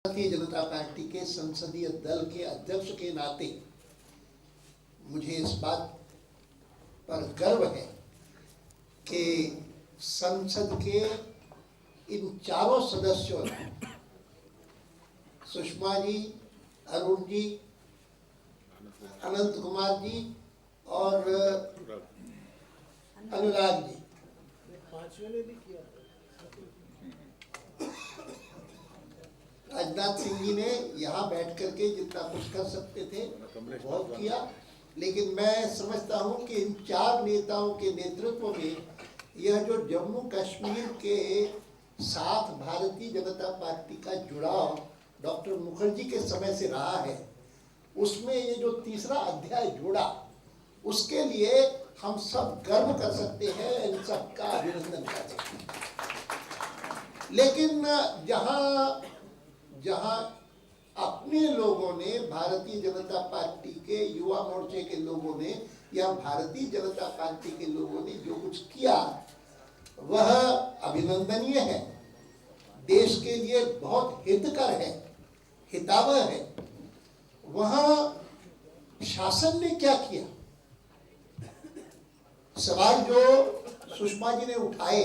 Bharatiya Janata party के संसदीय दल के अध्यक्ष के नाते मुझे इस बात पर गर्व है कि संसद के इन चारों सदस्यों ने, सुषमा जी, अरुण जी, अनंत कुमार जी और अनुराग जी, राजनाथ सिंह जी ने यहाँ बैठ करके जितना कुछ कर सकते थे बहुत किया, लेकिन मैं समझता हूँ कि इन चार नेताओं के नेतृत्व में यह जो जम्मू कश्मीर के साथ भारतीय जनता पार्टी का जुड़ाव डॉक्टर मुखर्जी के समय से रहा है, उसमें ये जो तीसरा अध्याय जुड़ा, उसके लिए हम सब गर्व कर सकते हैं, इन सब का अभिनंदन कर सकते हैं। लेकिन जहां अपने लोगों ने, भारतीय जनता पार्टी के युवा मोर्चे के लोगों ने या भारतीय जनता पार्टी के लोगों ने जो कुछ किया वह अभिनंदनीय है, देश के लिए बहुत हितकर है, हितावह है। वहां शासन ने क्या किया, सवाल जो सुषमा जी ने उठाए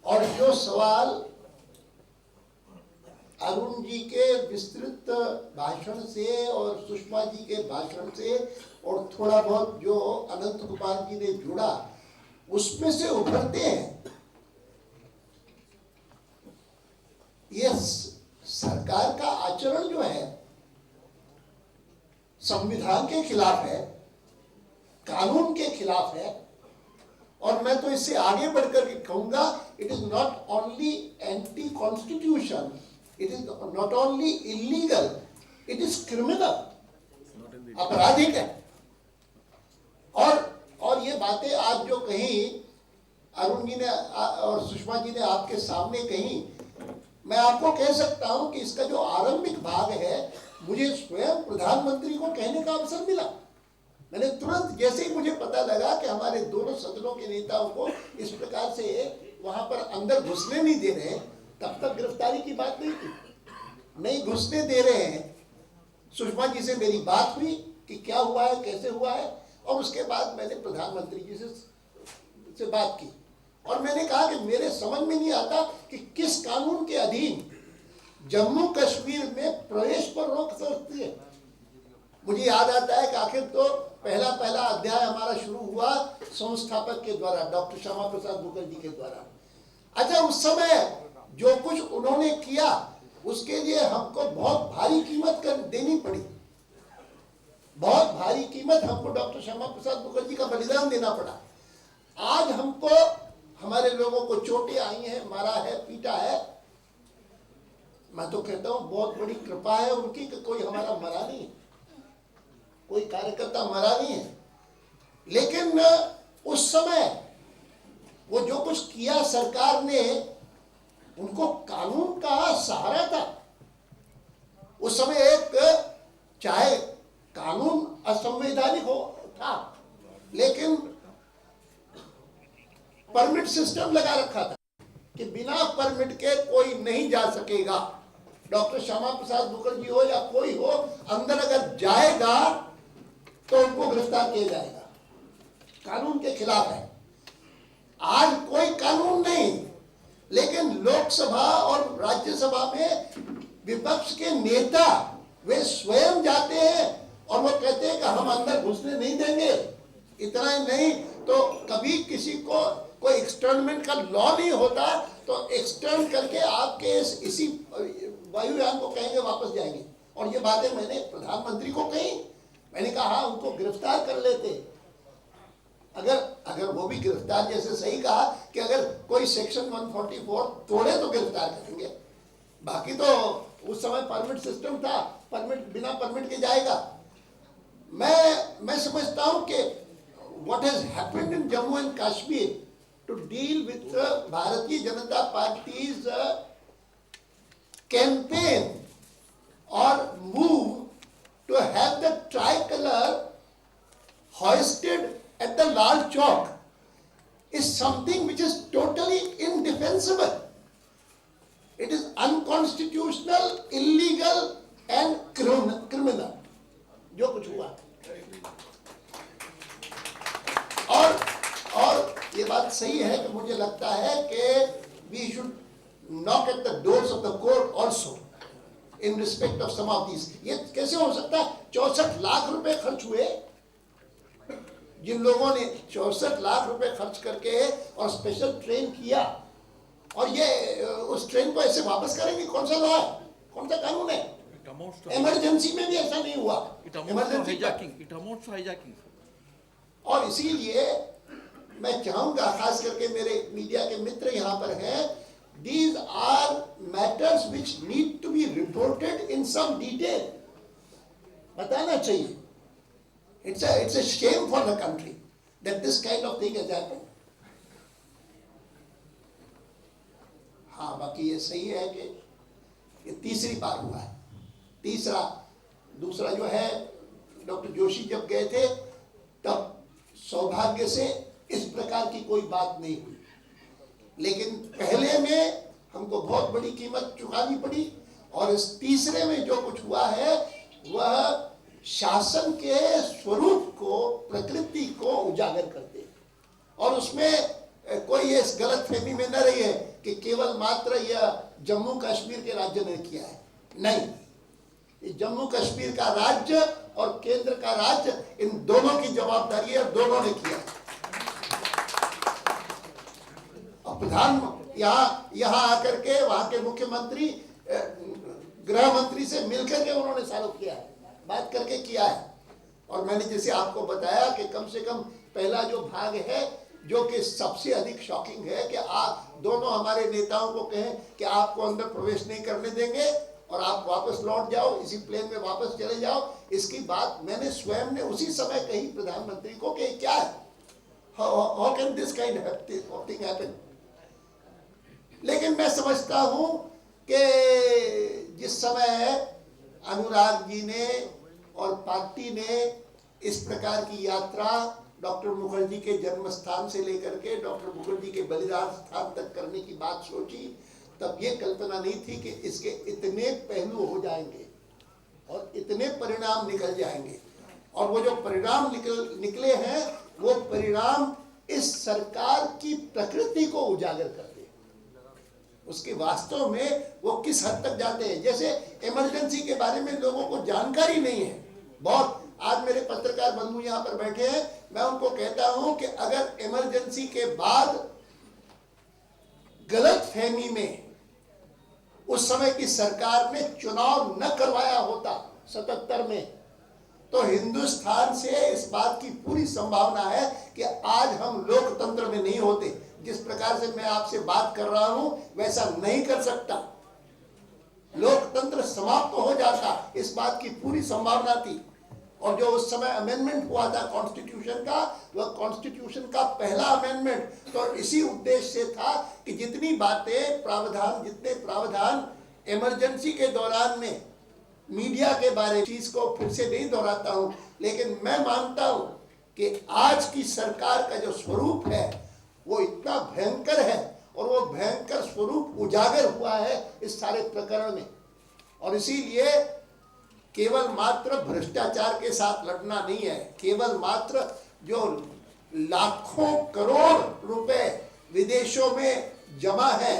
और जो सवाल अरुण जी के विस्तृत भाषण से और सुषमा जी के भाषण से और थोड़ा बहुत जो अनंत कुमार जी ने जुड़ा, उसमें से उभरते हैं। ये सरकार का आचरण जो है संविधान के खिलाफ है, कानून के खिलाफ है, और मैं तो इससे आगे बढ़कर के कहूंगा, it is not only anti constitution, it is not only illegal, it is criminal, आपराधिक है। और ये बातें आज जो कही अरुण जी ने और सुषमा जी ने आपके सामने कही, मैं आपको कह सकता हूं कि इसका जो आरंभिक भाग है, मुझे स्वयं प्रधानमंत्री को कहने का अवसर मिला। मैंने तुरंत, जैसे ही मुझे पता लगा कि हमारे दोनों सदनों के नेताओं को इस प्रकार से वहां पर अंदर घुसने नहीं दे रहे, तब तक गिरफ्तारी की बात नहीं थी, नहीं घुसने दे रहे हैं। सुषमा जी से मेरी बात हुई कि क्या हुआ है, कैसे हुआ है, और उसके बाद मैंने प्रधानमंत्री जी से बात की और मैंने कहा कि मेरे समझ में नहीं आता कि किस कानून के अधीन जम्मू कश्मीर में प्रवेश पर रोक सकती है। मुझे याद आता है कि आखिर तो पहला अध्याय हमारा शुरू हुआ संस्थापक के द्वारा, डॉक्टर श्यामा प्रसाद मुखर्जी के द्वारा। अच्छा, उस समय जो कुछ उन्होंने किया उसके लिए हमको बहुत भारी कीमत देनी पड़ी, बहुत भारी कीमत हमको डॉक्टर श्यामा प्रसाद मुखर्जी का बलिदान देना पड़ा। आज हमको, हमारे लोगों को चोटें आई हैं, मारा है, पीटा है, मैं तो कहता हूं बहुत बड़ी कृपा है उनकी कि कोई हमारा मरा नहीं, कोई कार्यकर्ता मरा नहीं है। लेकिन उस समय वो जो कुछ किया सरकार ने, उनको कानून का सहारा था। उस समय एक, चाहे कानून असंवैधानिक हो था, लेकिन परमिट सिस्टम लगा रखा था कि बिना परमिट के कोई नहीं जा सकेगा। डॉक्टर श्यामा प्रसाद मुखर्जी हो या कोई हो, अंदर अगर जाएगा तो उनको गिरफ्तार किया जाएगा, कानून के खिलाफ है। आज कोई कानून नहीं, लेकिन लोकसभा और राज्यसभा में विपक्ष के नेता वे स्वयं जाते हैं और वो कहते हैं कि हम अंदर घुसने नहीं देंगे। इतना ही नहीं तो कभी किसी को कोई एक्सटर्नमेंट का लॉ नहीं होता तो एक्सटर्न करके आपके इसी वायुयान को कहेंगे वापस जाएंगे। और ये बातें मैंने प्रधानमंत्री को कही, मैंने कहा उनको गिरफ्तार कर लेते, अगर वो भी गिरफ्तार, जैसे सही कहा कि अगर कोई सेक्शन 144 तोड़े तो गिरफ्तार करेंगे, बाकी तो उस समय परमिट सिस्टम था, परमिट बिना परमिट के जाएगा। मैं समझता हूं कि what has happened in Jammu and Kashmir to deal with Bharatiya Janata पार्टी's campaign or move to have the tricolor hoisted at the Lal Chowk is something which is totally indefensible. It is unconstitutional, in respect of some of these. ये कैसे हो सकता है? 64 लाख रुपए खर्च हुए, जिन लोगों ने 64 लाख रुपए खर्च करके और स्पेशल ट्रेन किया, और ये उस ट्रेन को ऐसे वापस करेंगे? कौन सा लॉ है, कौन सा कानून है? इमरजेंसी में भी ऐसा नहीं हुआ। और इसीलिए मैं चाहूंगा, खास करके मेरे मीडिया के मित्र यहाँ पर हैं, these are matters which need to be reported in some detail. बताना चाहिए। It's a shame for the country that this kind of thing has happened. हाँ, बाकी ये सही है कि ये तीसरी बार हुआ है। दूसरा जो है, डॉक्टर जोशी जब गए थे तब सौभाग्य से इस प्रकार की कोई बात नहीं हुई, लेकिन पहले में हमको बहुत बड़ी कीमत चुकानी पड़ी, और इस तीसरे में जो कुछ हुआ है वह शासन के स्वरूप को, प्रकृति को उजागर करते हैं। और उसमें कोई ये गलतफहमी में न रही है कि केवल मात्र यह जम्मू कश्मीर के राज्य ने किया है, नहीं, ये जम्मू कश्मीर का राज्य और केंद्र का राज्य, इन दोनों की जवाबदारी है, दोनों ने किया। और प्रधान यहाँ आकर के वहां के मुख्यमंत्री, गृह मंत्री से मिलकर के उन्होंने सारा किया है, बात करके किया है। और मैंने जैसे आपको बताया कि कम से कम पहला जो भाग है, जो कि सबसे अधिक शॉकिंग है, कि आप दोनों हमारे नेताओं को कहें कि आपको अंदर प्रवेश नहीं करने देंगे और आप वापस लौट जाओ, इसी प्लेन में वापस चले जाओ। इसकी बात मैंने स्वयं ने उसी समय कही प्रधानमंत्री को कि क्या है, how can this kind of thing happen. लेकिन मैं समझता हूं कि जिस समय अनुराग जी ने और पार्टी ने इस प्रकार की यात्रा डॉक्टर मुखर्जी के जन्म स्थान से लेकर के डॉक्टर मुखर्जी के बलिदान स्थान तक करने की बात सोची, तब ये कल्पना नहीं थी कि इसके इतने पहलू हो जाएंगे और इतने परिणाम निकल जाएंगे। और वो जो परिणाम निकले हैं, वो परिणाम इस सरकार की प्रकृति को उजागर करते हैं। उसके वास्तव में वो किस हद तक जाते हैं। जैसे इमरजेंसी के बारे में लोगों को जानकारी नहीं है बहुत। आज मेरे पत्रकार बंधु यहाँ पर बैठे हैं, मैं उनको कहता हूं कि अगर इमरजेंसी के बाद गलतफहमी में उस समय की सरकार ने चुनाव न करवाया होता 77 में, तो हिंदुस्तान से इस बात की पूरी संभावना है कि आज हम लोकतंत्र में नहीं होते। जिस प्रकार से मैं आपसे बात कर रहा हूं, वैसा नहीं कर सकता, लोकतंत्र समाप्त हो जाता, इस बात की पूरी संभावना थी। और जो उस समय अमेंडमेंट हुआ था कॉन्स्टिट्यूशन का, वह कॉन्स्टिट्यूशन का पहला अमेंडमेंट तो इसी उद्देश्य से था कि जितने प्रावधान इमरजेंसी के दौरान में मीडिया के बारे में, चीज को फिर से नहीं दोहराता हूं, लेकिन मैं मानता हूं कि आज की सरकार का जो स्वरूप है वो इतना भयंकर है, और वो भयंकर स्वरूप उजागर हुआ है इस सारे प्रकरण में। और इसीलिए केवल मात्र भ्रष्टाचार के साथ लड़ना नहीं है, केवल मात्र जो लाखों करोड़ रुपए विदेशों में जमा है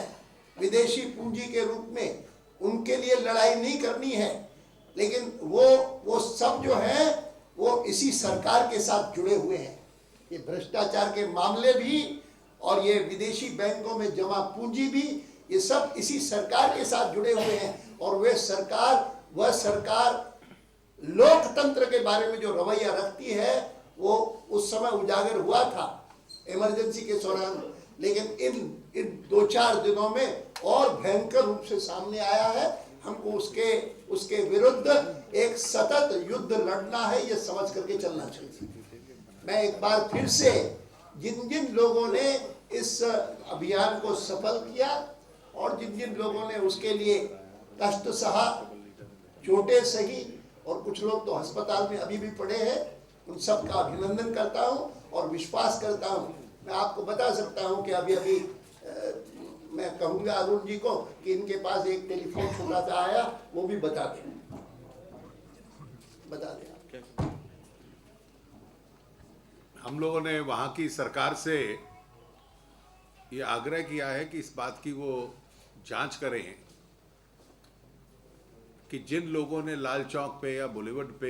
विदेशी पूंजी के रूप में, उनके लिए लड़ाई नहीं करनी है, लेकिन वो सब जो है वो इसी सरकार के साथ जुड़े हुए हैं। ये भ्रष्टाचार के मामले भी और ये विदेशी बैंकों में जमा पूंजी भी, ये सब इसी सरकार के साथ जुड़े हुए हैं। और वह सरकार लोकतंत्र के बारे में जो रवैया रखती है वो उस समय उजागर हुआ था इमरजेंसी के दौरान, लेकिन इन 2-4 दिनों में और भयंकर रूप से सामने आया है। हमको उसके विरुद्ध एक सतत युद्ध लड़ना है, ये समझ करके चलना चाहिए। मैं एक बार फिर से जिन लोगों ने इस अभियान को सफल किया और जिन लोगों ने उसके लिए कष्ट सहा, चोटें सही, और कुछ लोग तो अस्पताल में अभी भी पड़े हैं, उन सब का अभिनंदन करता हूं और विश्वास करता हूं। मैं आपको बता सकता हूं कि अभी मैं कहूंगा अरुण जी को कि इनके पास एक टेलीफोन छोटा सा आया, वो भी बता दें। हम लोगों ने वहाँ की सरकार से ये आग्रह किया है कि इस बात की वो जांच करें कि जिन लोगों ने लाल चौक पे या बॉलीवुड पे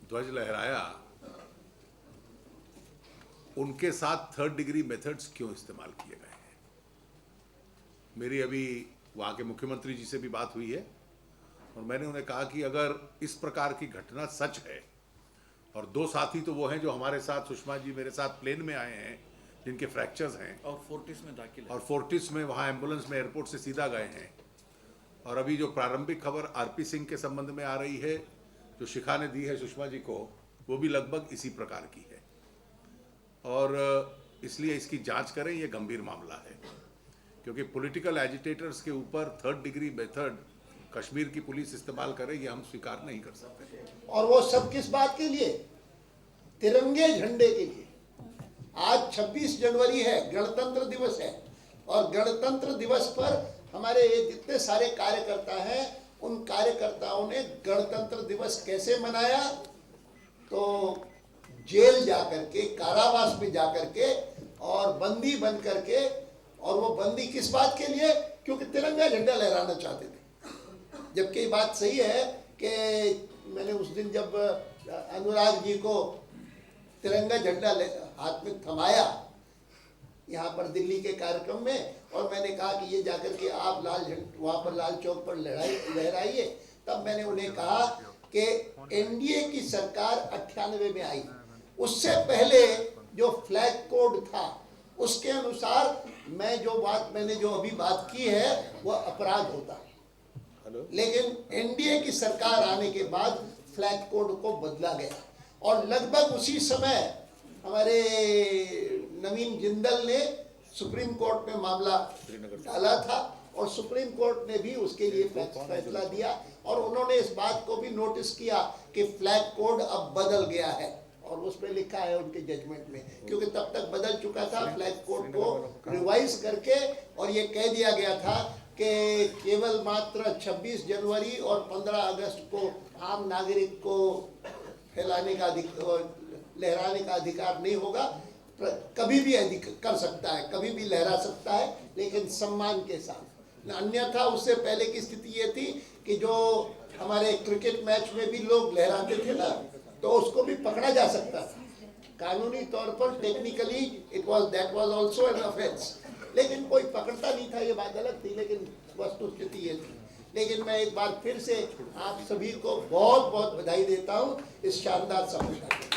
ध्वज लहराया उनके साथ थर्ड डिग्री मेथड्स क्यों इस्तेमाल किए गए हैं। मेरी अभी वहाँ के मुख्यमंत्री जी से भी बात हुई है और मैंने उन्हें कहा कि अगर इस प्रकार की घटना सच है, और दो साथी तो वो हैं जो हमारे साथ, सुषमा जी मेरे साथ प्लेन में आए हैं जिनके फ्रैक्चर्स हैं, और फोर्टिस में दाखिल है, और फोर्टिस में वहाँ एम्बुलेंस में एयरपोर्ट से सीधा गए हैं। और अभी जो प्रारंभिक खबर आरपी सिंह के संबंध में आ रही है, जो शिखा ने दी है सुषमा जी को, वो भी लगभग इसी प्रकार की है। और इसलिए इसकी जांच करें, ये गंभीर मामला है, क्योंकि पॉलिटिकल एजिटेटर्स के ऊपर थर्ड डिग्री मेथड कश्मीर की पुलिस इस्तेमाल करे, ये हम स्वीकार नहीं कर सकते। और वो सब किस बात के लिए? तिरंगे झंडे के लिए। आज 26 जनवरी है, गणतंत्र दिवस है, और गणतंत्र दिवस पर हमारे ये जितने सारे कार्यकर्ता हैं, उन कार्यकर्ताओं ने गणतंत्र दिवस कैसे मनाया? तो जेल जाकर के, कारावास में जाकर के, और बंदी बन करके, और वो बंदी किस बात के लिए? क्योंकि तिरंगा झंडा लहराना चाहते थे। जबकि ये बात सही है कि मैंने उस दिन जब अनुराग जी को तिरंगा झंडा हाथ में थमाया यहाँ पर दिल्ली के कार्यक्रम में, और मैंने कहा कि ये जाकर के आप लाल झंडा वहाँ पर लाल चौक पर लहराइए, तब मैंने उन्हें कहा कि एनडीए की सरकार 98 में आई, उससे पहले जो फ्लैग कोड था उसके अनुसार मैंने जो अभी बात की है वह अपराध होता है। लेकिन एनडीए की सरकार आने के बाद फ्लैग कोड को बदला गया, और लगभग उसी समय हमारे नवीन जिंदल ने सुप्रीम कोर्ट में मामला डाला था, और सुप्रीम कोर्ट ने भी उसके लिए फैसला दिया, और उन्होंने इस बात को भी नोटिस किया कि फ्लैग कोड अब बदल गया है, और उस पर लिखा है उनके जजमेंट में, क्योंकि तब तक बदल चुका था फ्लैग कोड को रिवाइज करके, और ये कह दिया गया था कि केवल मात्र 26 जनवरी और 15 अगस्त को आम नागरिक को फैलाने का लहराने का अधिकार नहीं होगा। कभी भी कर सकता है, कभी भी लहरा सकता है, लेकिन सम्मान के साथ। अन्यथा उससे पहले की स्थिति ये थी कि जो हमारे क्रिकेट मैच में भी लोग लहराते थे ना, तो उसको भी पकड़ा जा सकता था कानूनी तौर पर। Technically that was also an offence, लेकिन कोई पकड़ता नहीं था, ये बात अलग थी, लेकिन वस्तुस्थिति ये थी। लेकिन मैं एक बार फिर से आप सभी को बहुत बहुत बधाई देता हूँ इस शानदार सफलता के लिए।